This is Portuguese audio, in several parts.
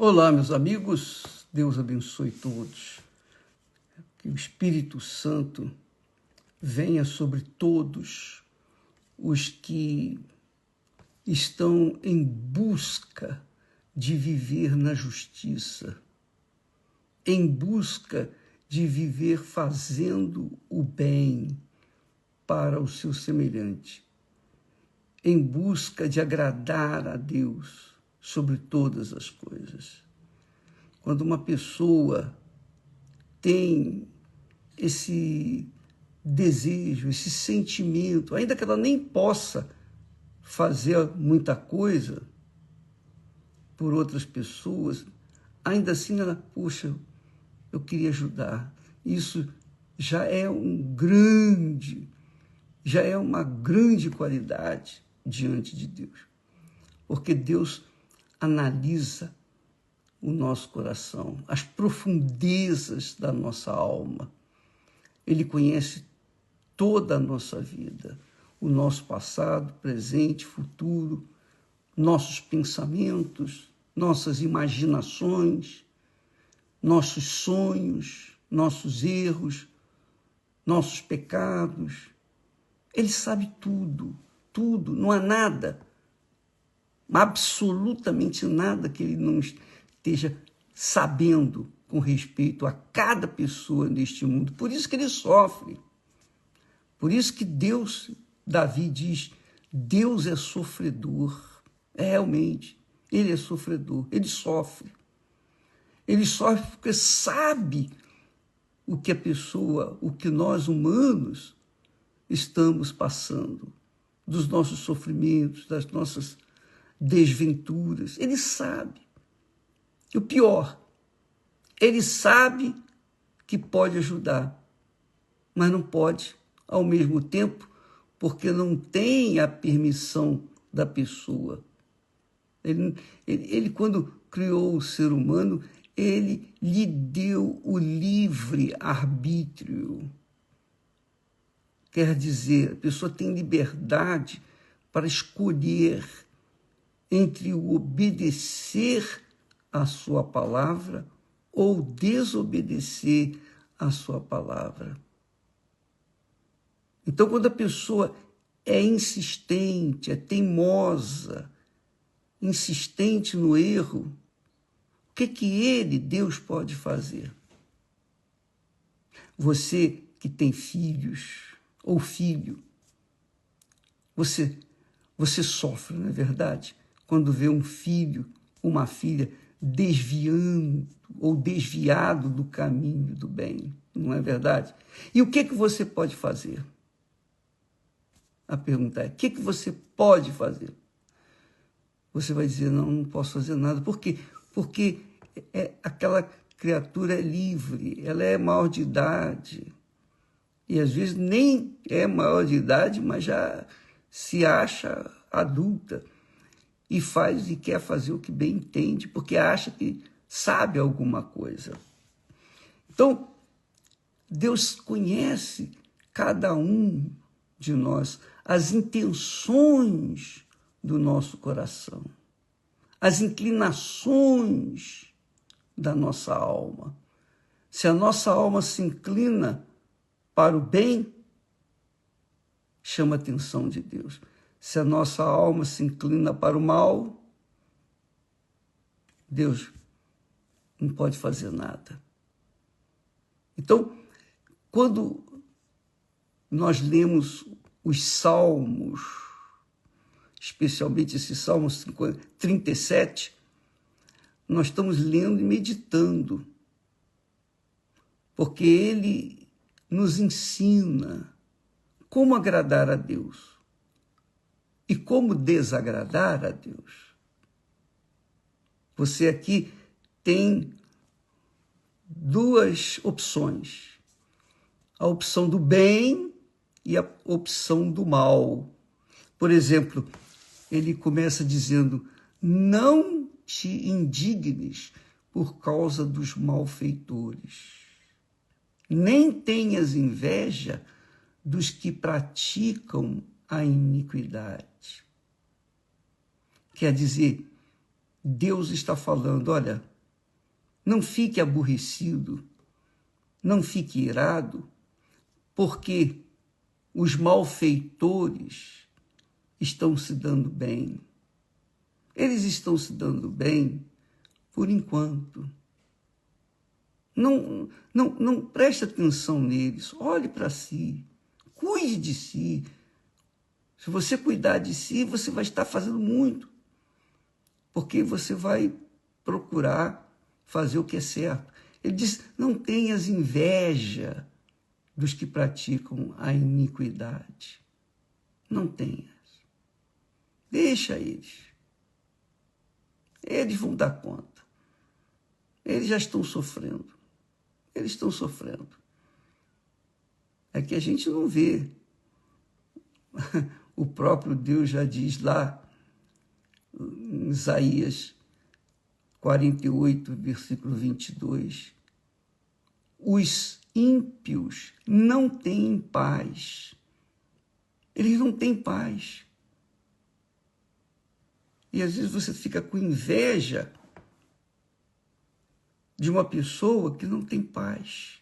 Olá, meus amigos, Deus abençoe todos. Que o Espírito Santo venha sobre todos os que estão em busca de viver na justiça, em busca de viver fazendo o bem para o seu semelhante, em busca de agradar a Deus sobre todas as coisas. Quando uma pessoa tem esse desejo, esse sentimento, ainda que ela nem possa fazer muita coisa por outras pessoas, ainda assim ela, poxa, eu queria ajudar. Isso já é uma grande qualidade diante de Deus. Porque Deus analisa o nosso coração, as profundezas da nossa alma. Ele conhece toda a nossa vida, o nosso passado, presente, futuro, nossos pensamentos, nossas imaginações, nossos sonhos, nossos erros, nossos pecados. Ele sabe tudo, tudo. Não há nada, absolutamente nada que ele não esteja sabendo com respeito a cada pessoa neste mundo. Por isso que ele sofre. Por isso que Davi diz, Deus é sofredor. Realmente, ele é sofredor, ele sofre. Ele sofre porque sabe o que nós humanos estamos passando, dos nossos sofrimentos, das nossas desventuras. Ele sabe. E o pior, ele sabe que pode ajudar, mas não pode ao mesmo tempo, porque não tem a permissão da pessoa. Ele quando criou o ser humano, ele lhe deu o livre arbítrio. Quer dizer, a pessoa tem liberdade para escolher entre o obedecer à sua palavra ou desobedecer à sua palavra. Então, quando a pessoa é insistente, é teimosa, insistente no erro, o que Deus, pode fazer? Você que tem filhos ou filho, você sofre, não é verdade? Quando vê um filho, uma filha desviando ou desviado do caminho do bem, não é verdade? E o que você pode fazer? A pergunta é, o que você pode fazer? Você vai dizer, não posso fazer nada. Por quê? Porque aquela criatura é livre, ela é maior de idade. E às vezes nem é maior de idade, mas já se acha adulta. E quer fazer o que bem entende, porque acha que sabe alguma coisa. Então, Deus conhece cada um de nós, as intenções do nosso coração, as inclinações da nossa alma. Se a nossa alma se inclina para o bem, chama a atenção de Deus. Se a nossa alma se inclina para o mal, Deus não pode fazer nada. Então, quando nós lemos os Salmos, especialmente esse Salmo 37, nós estamos lendo e meditando, porque ele nos ensina como agradar a Deus e como desagradar a Deus. Você aqui tem duas opções, a opção do bem e a opção do mal. Por exemplo, ele começa dizendo, não te indignes por causa dos malfeitores, nem tenhas inveja dos que praticam a iniquidade. Quer dizer, Deus está falando, olha, Não fique aborrecido, não fique irado, porque os malfeitores estão se dando bem. Eles estão se dando bem por enquanto. Não preste atenção neles, olhe para si, cuide de si. Se você cuidar de si, você vai estar fazendo muito, porque você vai procurar fazer o que é certo. Ele diz, não tenhas inveja dos que praticam a iniquidade. Não tenhas. Deixa eles. Eles vão dar conta. Eles já estão sofrendo. Eles estão sofrendo. É que a gente não vê. O próprio Deus já diz lá, em Isaías 48, versículo 22, os ímpios não têm paz. Eles não têm paz. E às vezes você fica com inveja de uma pessoa que não tem paz,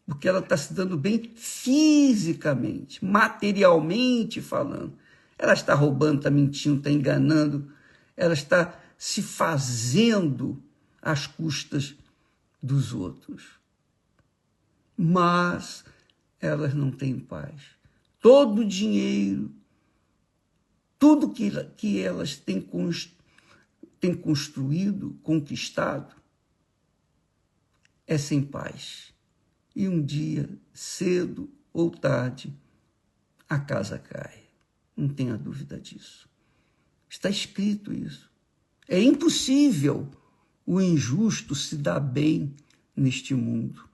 porque ela está se dando bem fisicamente, materialmente falando. Ela está roubando, está mentindo, está enganando, ela está se fazendo às custas dos outros. Mas elas não têm paz. Todo o dinheiro, tudo que elas têm construído, conquistado, é sem paz. E um dia, cedo ou tarde, a casa cai. Não tenha dúvida disso. Está escrito isso. É impossível o injusto se dar bem neste mundo.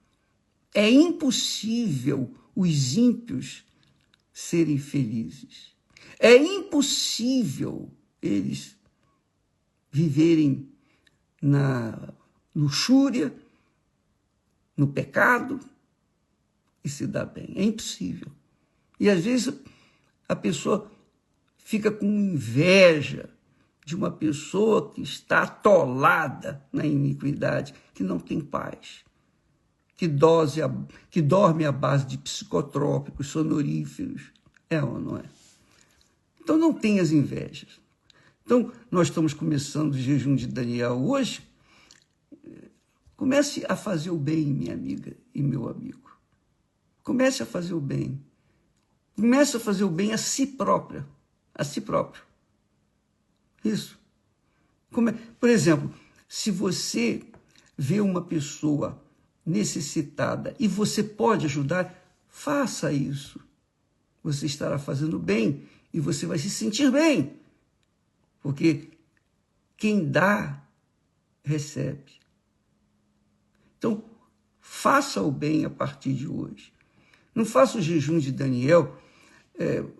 É impossível os ímpios serem felizes. É impossível eles viverem na luxúria, no pecado e se dar bem. É impossível. E às vezes a pessoa fica com inveja de uma pessoa que está atolada na iniquidade, que não tem paz, que dorme à base de psicotrópicos, sonoríferos. É ou não é? Então não tenhas invejas. Então nós estamos começando o jejum de Daniel hoje. Comece a fazer o bem, minha amiga e meu amigo. Comece a fazer o bem. Comece a fazer o bem a si própria, a si próprio. Isso. Por exemplo, se você vê uma pessoa necessitada e você pode ajudar, faça isso. Você estará fazendo bem e você vai se sentir bem, porque quem dá, recebe. Então, faça o bem a partir de hoje. Não faça o jejum de Daniel,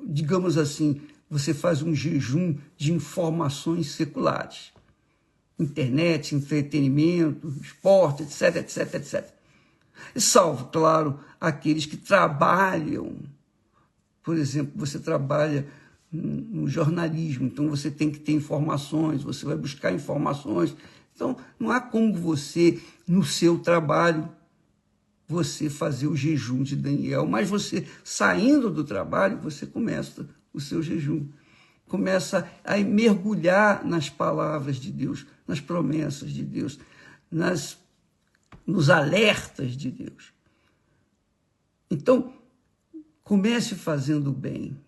digamos assim, você faz um jejum de informações seculares. Internet, entretenimento, esporte, etc, etc, etc. Salvo, claro, aqueles que trabalham. Por exemplo, você trabalha no jornalismo, então você tem que ter informações, você vai buscar informações. Então, não há como você, no seu trabalho, você fazer o jejum de Daniel, mas você, saindo do trabalho, você começa o seu jejum. Começa a mergulhar nas palavras de Deus, nas promessas de Deus, nos alertas de Deus. Então, comece fazendo o bem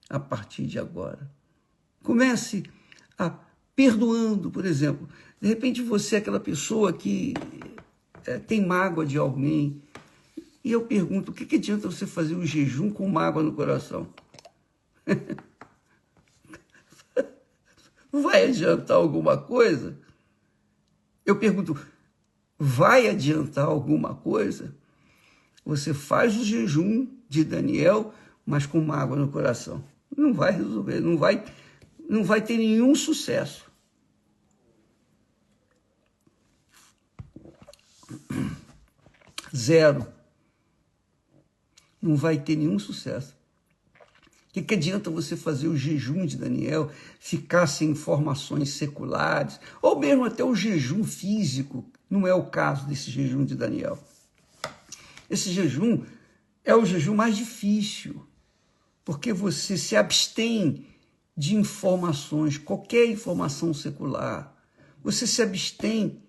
a partir de agora. Comece perdoando, por exemplo. De repente você é aquela pessoa que tem mágoa de alguém. E eu pergunto, o que adianta você fazer um jejum com mágoa no coração? Vai adiantar alguma coisa? Eu pergunto, vai adiantar alguma coisa? Você faz o jejum de Daniel, mas com mágoa no coração. Não vai resolver, não vai ter nenhum sucesso. Zero. Não vai ter nenhum sucesso. que adianta você fazer o jejum de Daniel, ficar sem informações seculares, ou mesmo até o jejum físico? Não é o caso desse jejum de Daniel. Esse jejum é o jejum mais difícil, porque você se abstém de informações, qualquer informação secular. Você se abstém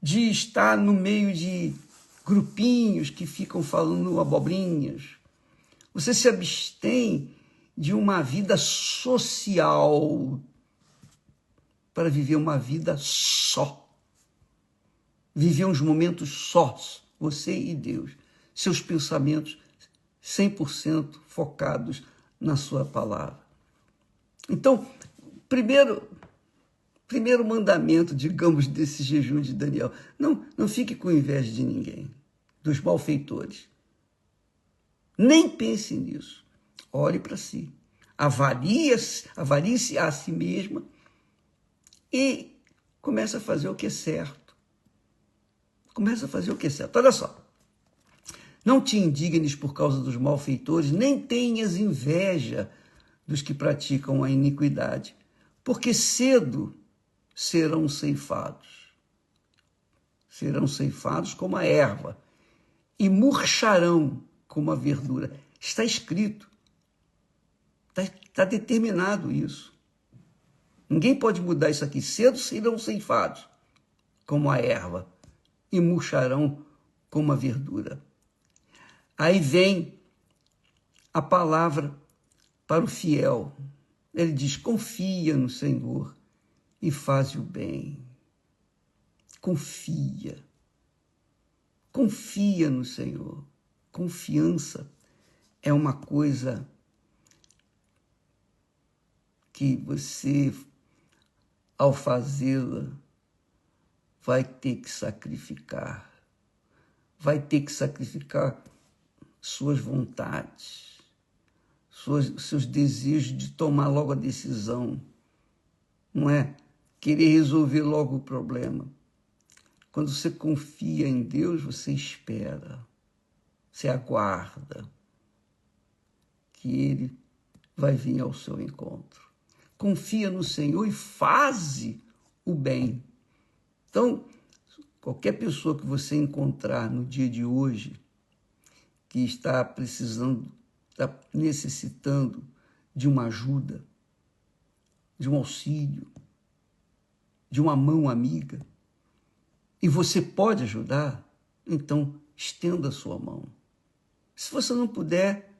de estar no meio de grupinhos que ficam falando abobrinhas. Você se abstém de uma vida social para viver uma vida só. Viver uns momentos sós, você e Deus. Seus pensamentos 100% focados na sua palavra. Então, primeiro mandamento, digamos, desse jejum de Daniel, não fique com inveja de ninguém, dos malfeitores. Nem pense nisso. Olhe para si. Avalie-se a si mesma e comece a fazer o que é certo. Comece a fazer o que é certo. Olha só. Não te indignes por causa dos malfeitores, nem tenhas inveja dos que praticam a iniquidade, porque cedo serão ceifados. Serão ceifados como a erva e murcharão como a verdura. Está escrito. Está determinado isso. Ninguém pode mudar isso aqui. Cedo serão ceifados como a erva e murcharão como a verdura. Aí vem a palavra para o fiel. Ele diz: confia no Senhor e faz o bem. Confia. Confia no Senhor. Confiança é uma coisa que você, ao fazê-la, vai ter que sacrificar. Vai ter que sacrificar suas vontades, seus desejos de tomar logo a decisão. Não é querer resolver logo o problema. Quando você confia em Deus, você espera, você aguarda que Ele vai vir ao seu encontro. Confia no Senhor e faze o bem. Então, qualquer pessoa que você encontrar no dia de hoje, que está precisando, está necessitando de uma ajuda, de um auxílio, de uma mão amiga, e você pode ajudar, então estenda a sua mão. Se você não puder,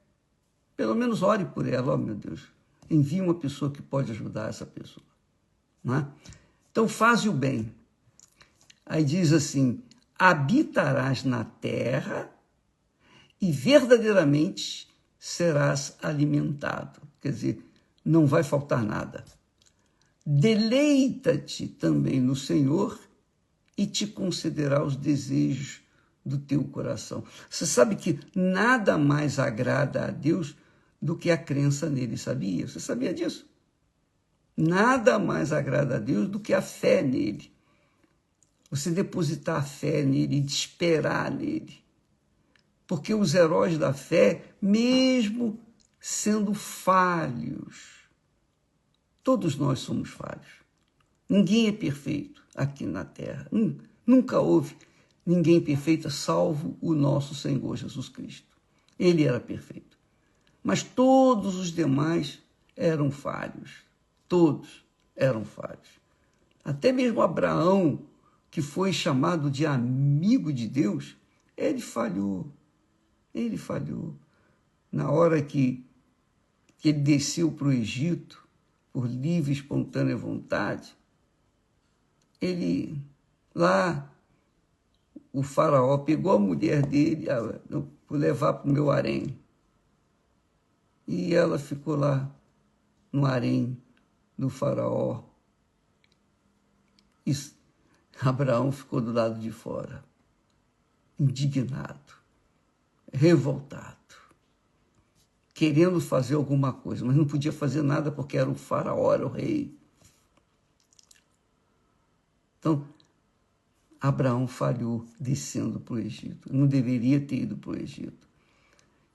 pelo menos ore por ela. Oh, meu Deus, envie uma pessoa que pode ajudar essa pessoa. Não é? Então, faz o bem. Aí diz assim: habitarás na terra e verdadeiramente serás alimentado. Quer dizer, não vai faltar nada. Deleita-te também no Senhor e te concederá os desejos do teu coração. Você sabe que nada mais agrada a Deus do que a crença nele, sabia? Você sabia disso? Nada mais agrada a Deus do que a fé nele. Você depositar a fé nele e esperar nele. Porque os heróis da fé, mesmo sendo falhos, todos nós somos falhos. Ninguém é perfeito aqui na Terra. Nunca houve ninguém perfeito, salvo o nosso Senhor Jesus Cristo. Ele era perfeito. Mas todos os demais eram falhos. Todos eram falhos. Até mesmo Abraão, que foi chamado de amigo de Deus, ele falhou. Ele falhou. Na hora que ele desceu para o Egito, por livre e espontânea vontade, lá, o faraó pegou a mulher dele para levar para o meu harém. E ela ficou lá no harém do faraó. E Abraão ficou do lado de fora, indignado, revoltado, querendo fazer alguma coisa, mas não podia fazer nada porque era o faraó, era o rei. Então, Abraão falhou descendo para o Egito. Não deveria ter ido para o Egito.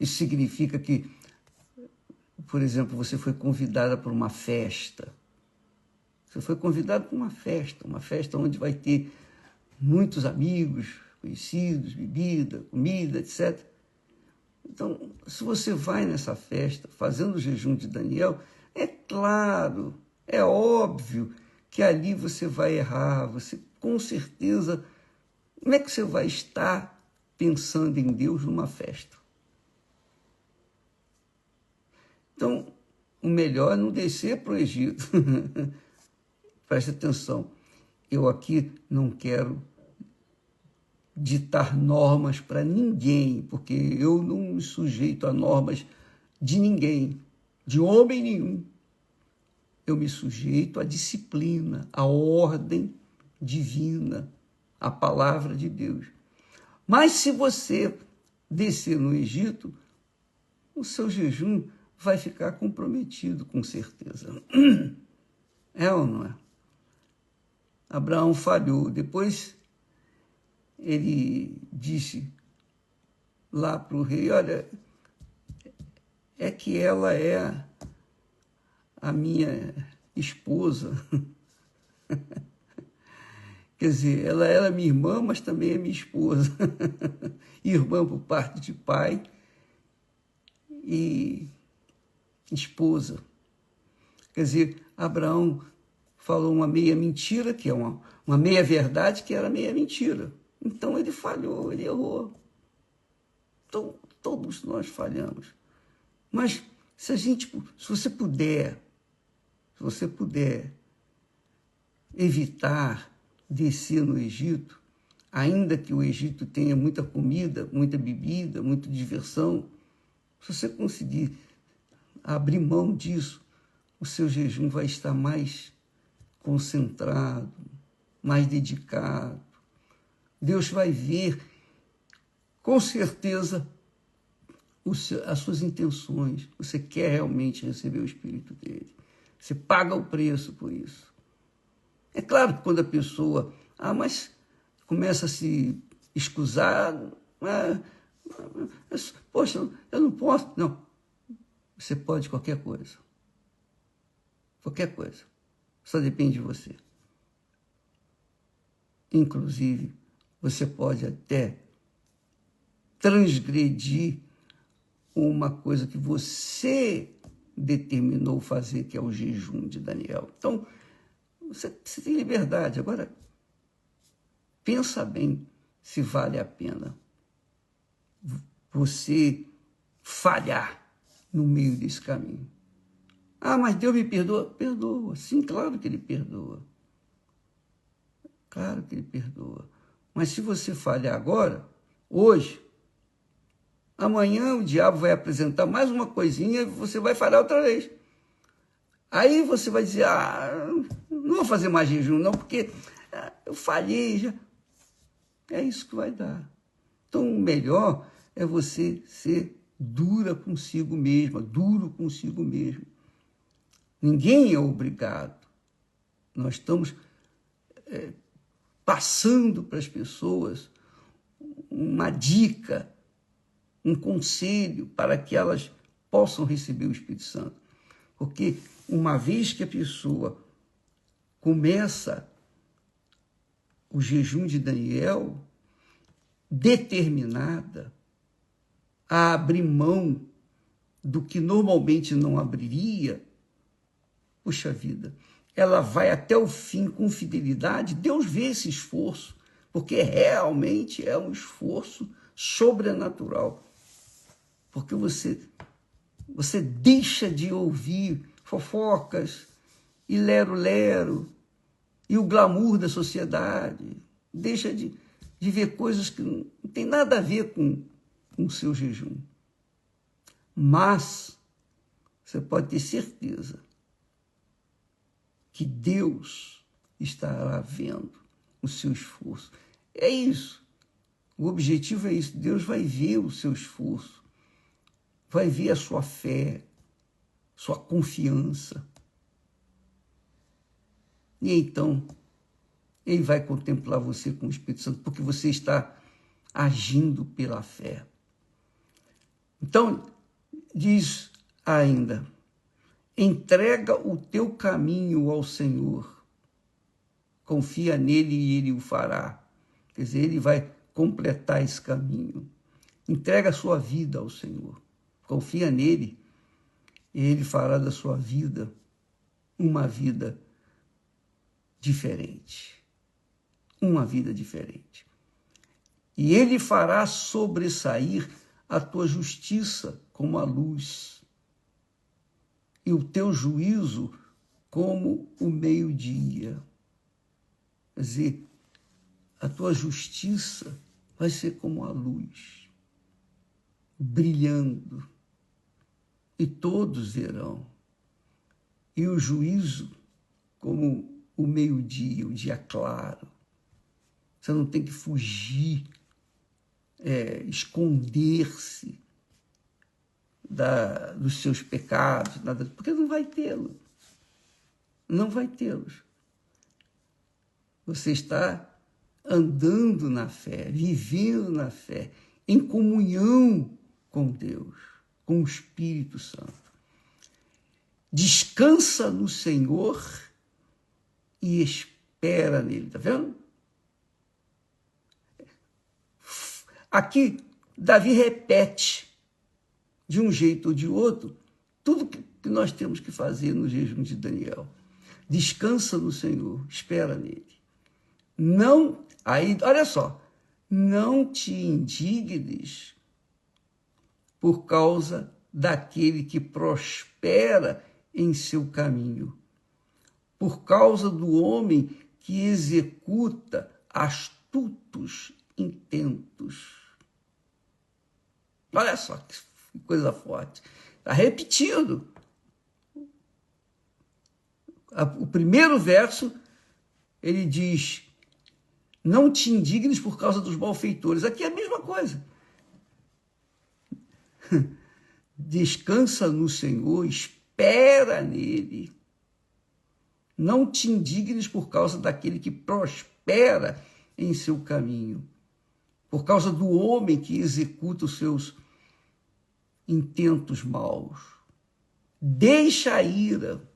Isso significa que por exemplo, você foi convidada para uma festa. Você foi convidado para uma festa onde vai ter muitos amigos, conhecidos, bebida, comida, etc. Então, se você vai nessa festa fazendo o jejum de Daniel, é claro, é óbvio que ali você vai errar, você com certeza. Como é que você vai estar pensando em Deus numa festa? Então, o melhor é não descer para o Egito. Preste atenção, eu aqui não quero ditar normas para ninguém, porque eu não me sujeito a normas de ninguém, de homem nenhum. Eu me sujeito à disciplina, à ordem divina, à palavra de Deus. Mas se você descer no Egito, o seu jejum vai ficar comprometido, com certeza. É ou não é? Abraão falhou. Depois ele disse lá para o rei, olha, é que ela é a minha esposa. Quer dizer, ela era minha irmã, mas também é minha esposa. Irmã por parte de pai e esposa. Quer dizer, Abraão falou uma meia mentira, que é uma meia verdade, que era meia mentira. Então ele falhou, ele errou. Então, todos nós falhamos. Mas se você puder evitar descer no Egito, ainda que o Egito tenha muita comida, muita bebida, muita diversão, se você conseguir abrir mão disso, o seu jejum vai estar mais concentrado, mais dedicado. Deus vai ver, com certeza, as suas intenções. Você quer realmente receber o Espírito dele. Você paga o preço por isso. É claro que quando a pessoa, mas começa a se excusar, poxa, eu não posso. Não, você pode qualquer coisa. Qualquer coisa. Só depende de você. Inclusive, você pode até transgredir uma coisa que você determinou fazer, que é o jejum de Daniel. Então, você tem liberdade. Agora, pensa bem se vale a pena você falhar no meio desse caminho. Mas Deus me perdoa? Perdoa. Sim, claro que ele perdoa. Claro que ele perdoa. Mas se você falhar agora, hoje, amanhã o diabo vai apresentar mais uma coisinha e você vai falhar outra vez. Aí você vai dizer, não vou fazer mais jejum não, porque eu falhei já. É isso que vai dar. Então o melhor é você ser dura consigo mesma, duro consigo mesmo. Ninguém é obrigado. Nós estamos passando para as pessoas uma dica, um conselho para que elas possam receber o Espírito Santo. Porque uma vez que a pessoa começa o jejum de Daniel, determinada a abrir mão do que normalmente não abriria, puxa vida, ela vai até o fim com fidelidade. Deus vê esse esforço, porque realmente é um esforço sobrenatural. Porque você deixa de ouvir fofocas e lero-lero e o glamour da sociedade. Deixa de ver coisas que não tem nada a ver com o seu jejum. Mas você pode ter certeza que Deus estará vendo o seu esforço. É isso. O objetivo é isso. Deus vai ver o seu esforço. Vai ver a sua fé, sua confiança. E então, ele vai contemplar você com o Espírito Santo, porque você está agindo pela fé. Então, diz ainda, Entrega o teu caminho ao Senhor. Confia nele e ele o fará. Quer dizer, ele vai completar esse caminho. Entrega a sua vida ao Senhor. Confia nele e ele fará da sua vida uma vida diferente. Uma vida diferente. E ele fará sobressair a tua justiça como a luz e o teu juízo como o meio-dia. Quer dizer, a tua justiça vai ser como a luz, brilhando, e todos verão. E o juízo como o meio-dia, o dia claro. Você não tem que fugir, esconder-se dos seus pecados, nada, porque não vai tê-los. Não vai tê-los. Você está andando na fé, vivendo na fé, em comunhão com Deus, com o Espírito Santo. Descansa no Senhor e espera nele, tá vendo? Aqui, Davi repete, de um jeito ou de outro, tudo que nós temos que fazer no jejum de Daniel. Descansa no Senhor, espera nele. Não, aí, olha só, não te indignes por causa daquele que prospera em seu caminho, por causa do homem que executa astutos intentos. Olha só que coisa forte. Está repetindo. O primeiro verso, ele diz, não te indignes por causa dos malfeitores. Aqui é a mesma coisa. Descansa no Senhor, espera nele. Não te indignes por causa daquele que prospera em seu caminho, por causa do homem que executa os seus intentos maus. Deixa a ira,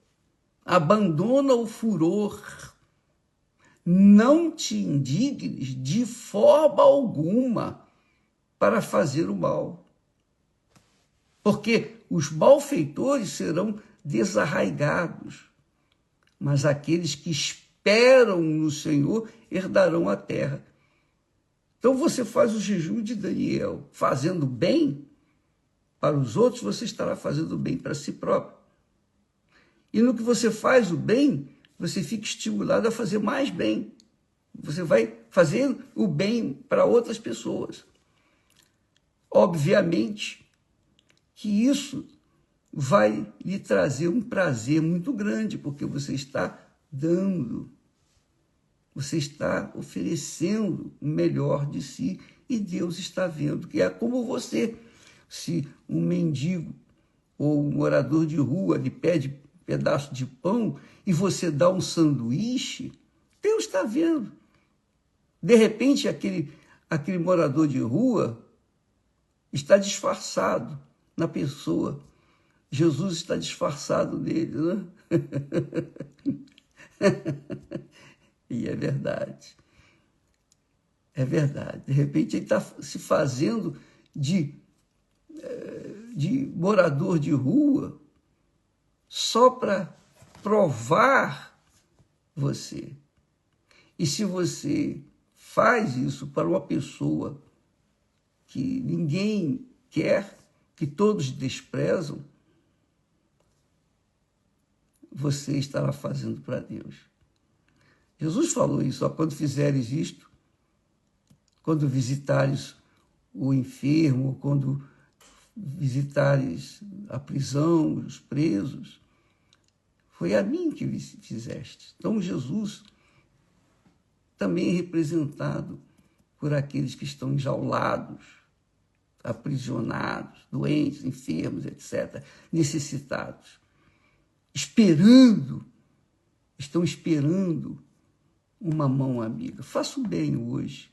abandona o furor, não te indignes de forma alguma para fazer o mal, porque os malfeitores serão desarraigados, mas aqueles que esperam no Senhor herdarão a terra. Então você faz o jejum de Daniel, fazendo bem para os outros, você estará fazendo bem para si próprio. E no que você faz o bem, você fica estimulado a fazer mais bem. Você vai fazer o bem para outras pessoas. Obviamente que isso vai lhe trazer um prazer muito grande, porque você está dando, você está oferecendo o melhor de si e Deus está vendo, que é como você. Se um mendigo ou um morador de rua lhe pede um pedaço de pão e você dá um sanduíche, Deus está vendo. De repente, aquele morador de rua está disfarçado na pessoa. Jesus está disfarçado nele, né? E é verdade. É verdade. De repente, ele está se fazendo de morador de rua só para provar você. E se você faz isso para uma pessoa que ninguém quer, que todos desprezam, você estará fazendo para Deus. Jesus falou isso, ó, quando fizeres isto, quando visitares o enfermo, quando visitares a prisão, os presos, foi a mim que fizeste. Então Jesus também é representado por aqueles que estão enjaulados, aprisionados, doentes, enfermos, etc., necessitados, estão esperando uma mão amiga. Faça o bem hoje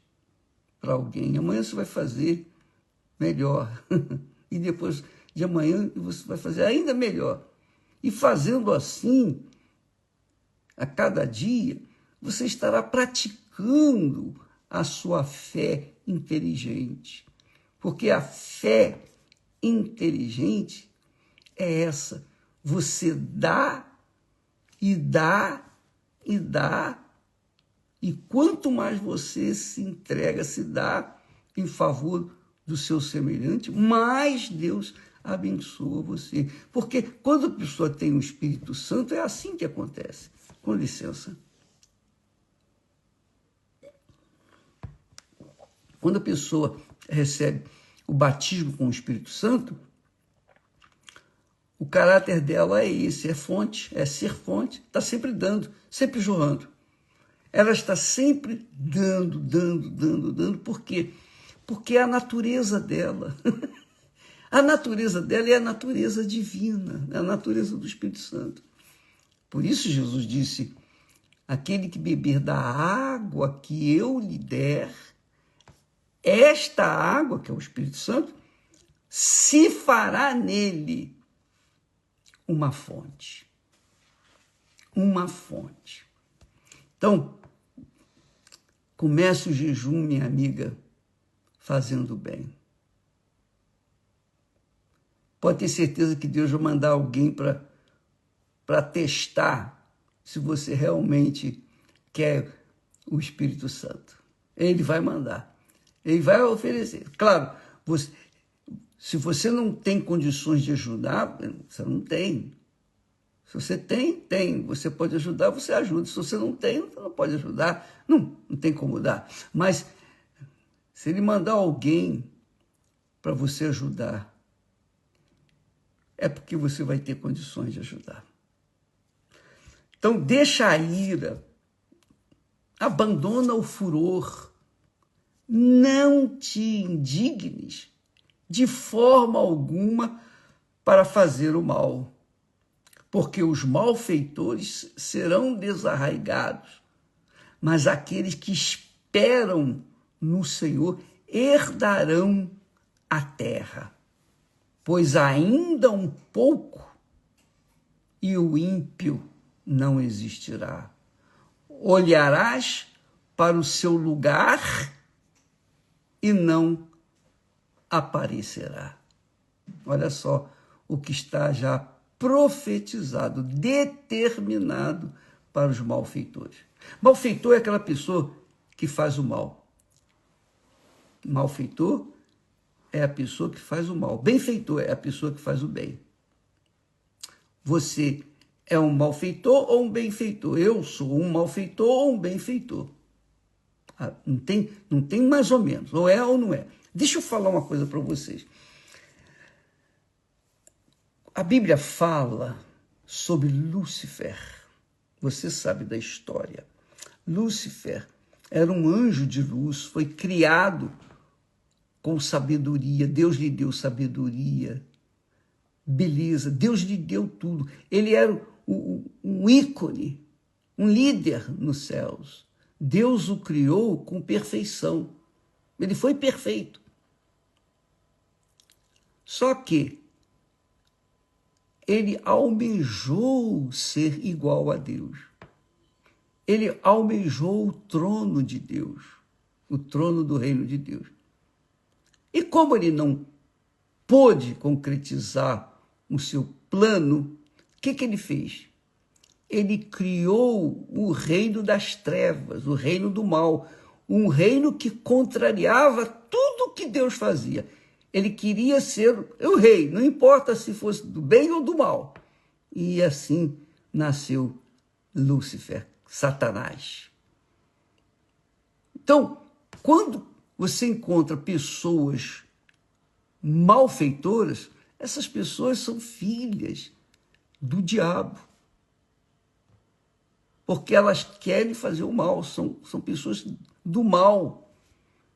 para alguém, amanhã você vai fazer melhor. E depois de amanhã você vai fazer ainda melhor. E fazendo assim, a cada dia, você estará praticando a sua fé inteligente. Porque a fé inteligente é essa. Você dá e dá e dá. E quanto mais você se entrega, se dá em favor do seu semelhante, mais Deus abençoa você. Porque quando a pessoa tem o Espírito Santo, é assim que acontece. Com licença. Quando a pessoa recebe o batismo com o Espírito Santo, o caráter dela é esse, é fonte, é ser fonte, está sempre dando, sempre jorrando. Ela está sempre dando. Por quê? Porque é a natureza dela. A natureza dela é a natureza divina, é a natureza do Espírito Santo. Por isso Jesus disse, aquele que beber da água que eu lhe der, esta água, que é o Espírito Santo, se fará nele uma fonte. Uma fonte. Então, comece o jejum, minha amiga, fazendo bem. Pode ter certeza que Deus vai mandar alguém para testar se você realmente quer o Espírito Santo. Ele vai mandar. Ele vai oferecer. Claro, se você não tem condições de ajudar, você não tem. Se você tem. Você pode ajudar, você ajuda. Se você não tem, você não pode ajudar. Não tem como dar. Mas se ele mandar alguém para você ajudar, é porque você vai ter condições de ajudar. Então, deixa a ira, abandona o furor, não te indignes de forma alguma para fazer o mal, porque os malfeitores serão desarraigados, mas aqueles que esperam no Senhor herdarão a terra. Pois ainda um pouco e o ímpio não existirá. Olharás para o seu lugar e não aparecerá. Olha só o que está já profetizado, determinado para os malfeitores. Malfeitor é aquela pessoa que faz o mal. Malfeitor é a pessoa que faz o mal. Benfeitor é a pessoa que faz o bem. Você é um malfeitor ou um benfeitor? Eu sou um malfeitor ou um benfeitor. Não tem mais ou menos, ou é ou não é. Deixa eu falar uma coisa para vocês. A Bíblia fala sobre Lúcifer. Você sabe da história. Lúcifer era um anjo de luz, foi criado com sabedoria. Deus lhe deu sabedoria, beleza. Deus lhe deu tudo. Ele era um ícone, um líder nos céus. Deus o criou com perfeição. Ele foi perfeito. Só que ele almejou ser igual a Deus. Ele almejou o trono de Deus, o trono do reino de Deus. E como ele não pôde concretizar o seu plano, o que ele fez? Ele criou o reino das trevas, o reino do mal, um reino que contrariava tudo que Deus fazia. Ele queria ser o rei, não importa se fosse do bem ou do mal. E assim nasceu Lúcifer, Satanás. Então, quando você encontra pessoas malfeitoras, essas pessoas são filhas do diabo. Porque elas querem fazer o mal, são pessoas do mal.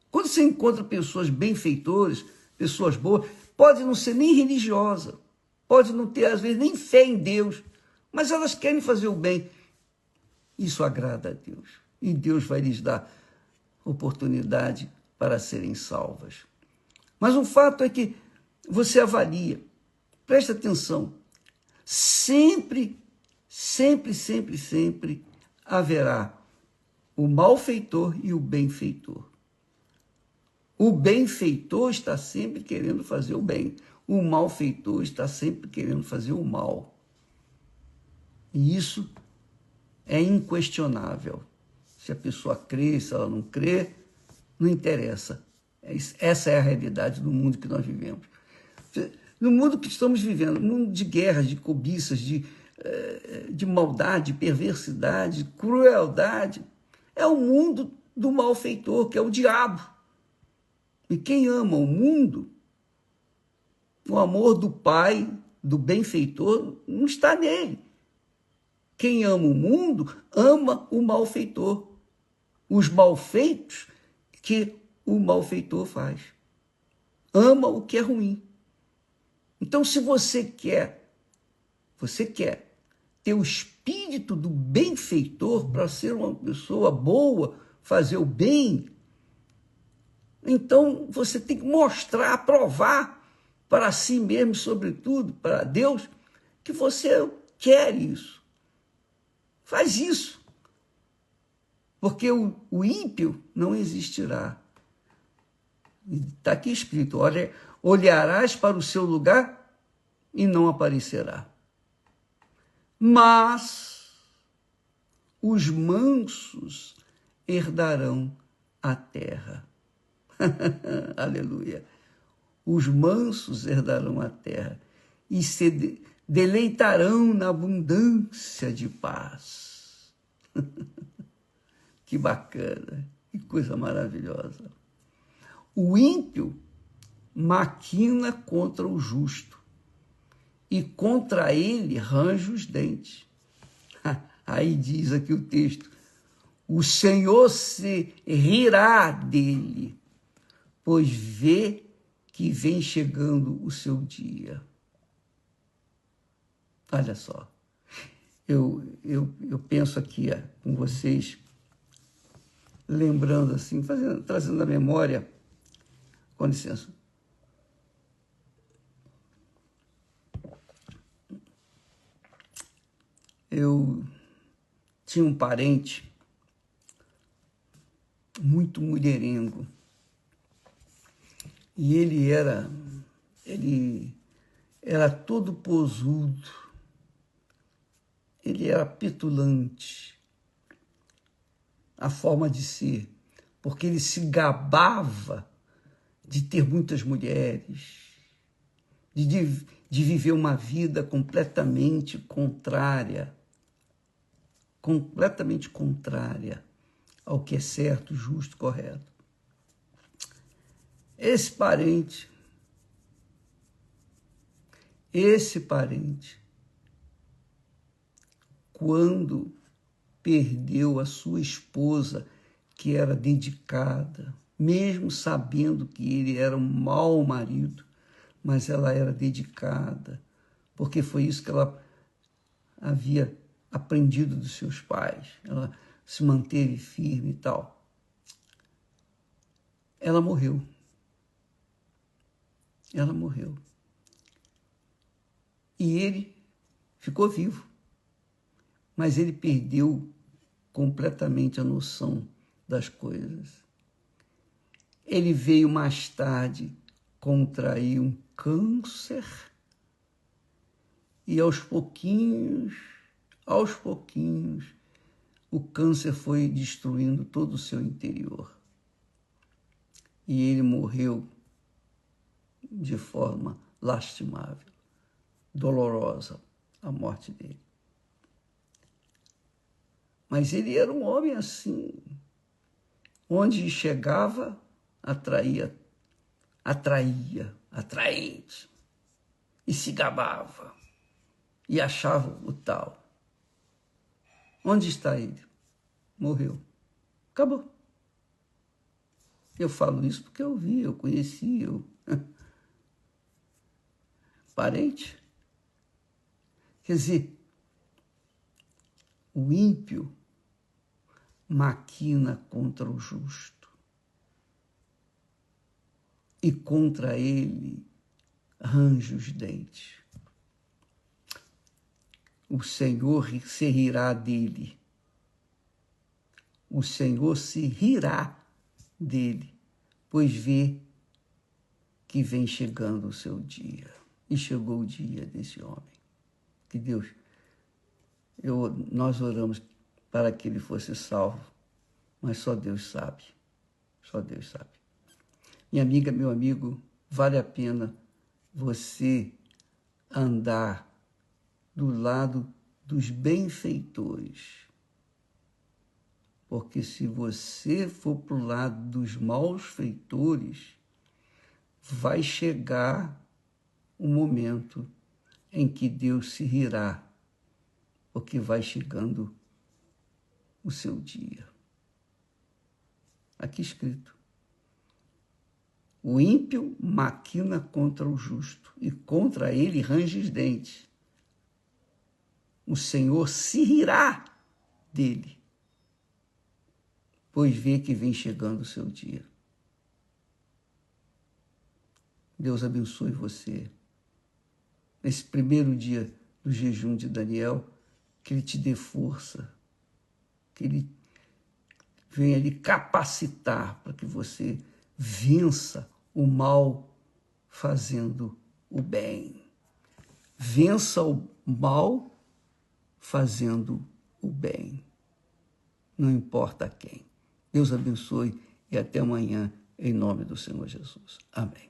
Quando você encontra pessoas benfeitoras, pessoas boas, pode não ser nem religiosa, pode não ter, às vezes, nem fé em Deus, mas elas querem fazer o bem. Isso agrada a Deus. E Deus vai lhes dar oportunidade para serem salvas. Mas o fato é que você avalia, presta atenção, sempre, sempre, sempre, sempre haverá o malfeitor e o benfeitor. O benfeitor está sempre querendo fazer o bem. O malfeitor está sempre querendo fazer o mal. E isso é inquestionável. Se a pessoa crê, se ela não crê, não interessa. Essa é a realidade do mundo que nós vivemos. No mundo que estamos vivendo, no mundo de guerras, de cobiças, de maldade, perversidade, crueldade, é o mundo do malfeitor, que é o diabo. E quem ama o mundo, o amor do Pai, do benfeitor, não está nele. Quem ama o mundo, ama o malfeitor. Os malfeitos que o malfeitor faz. Ama o que é ruim. Então, se você quer ter o espírito do benfeitor para ser uma pessoa boa, fazer o bem, então você tem que mostrar, provar para si mesmo, sobretudo, para Deus, que você quer isso. Faz isso. Porque o ímpio não existirá. Está aqui escrito, olharás para o seu lugar e não aparecerá. Mas os mansos herdarão a terra. Aleluia. Os mansos herdarão a terra e se deleitarão na abundância de paz. Que bacana, que coisa maravilhosa. O ímpio maquina contra o justo e contra ele range os dentes. Aí diz aqui o texto, o Senhor se rirá dele, pois vê que vem chegando o seu dia. Olha só, eu penso aqui com vocês, lembrando assim, trazendo a memória, com licença. Eu tinha um parente muito mulherengo. E ele era todo posudo. Ele era petulante. A forma de ser. Porque ele se gabava de ter muitas mulheres. De viver uma vida completamente contrária ao que é certo, justo, correto. Esse parente, quando perdeu a sua esposa, que era dedicada, mesmo sabendo que ele era um mau marido, mas ela era dedicada, porque foi isso que ela havia aprendido dos seus pais. Ela se manteve firme e tal. Ela morreu. E ele ficou vivo. Mas ele perdeu completamente a noção das coisas. Ele veio mais tarde contrair um câncer e aos pouquinhos, o câncer foi destruindo todo o seu interior. E ele morreu de forma lastimável, dolorosa, a morte dele. Mas ele era um homem assim, onde chegava, atraente, e se gabava, e achava o tal. Onde está ele? Morreu. Acabou. Eu falo isso porque eu vi, eu conheci, parente. Quer dizer, o ímpio maquina contra o justo e contra ele range os dentes. o Senhor se rirá dele. O Senhor se rirá dele, pois vê que vem chegando o seu dia. E chegou o dia desse homem. Que Deus, nós oramos para que ele fosse salvo, mas só Deus sabe. Só Deus sabe. Minha amiga, meu amigo, vale a pena você andar do lado dos benfeitores. Porque se você for para o lado dos malfeitores, vai chegar o momento em que Deus se rirá, porque vai chegando o seu dia. Aqui escrito: o ímpio maquina contra o justo, e contra ele range os dentes. O Senhor se rirá dele, pois vê que vem chegando o seu dia. Deus abençoe você. Nesse primeiro dia do jejum de Daniel, que ele te dê força, que ele venha lhe capacitar para que você vença o mal fazendo o bem. Vença o mal fazendo o bem. Não importa quem. Deus abençoe e até amanhã, em nome do Senhor Jesus. Amém.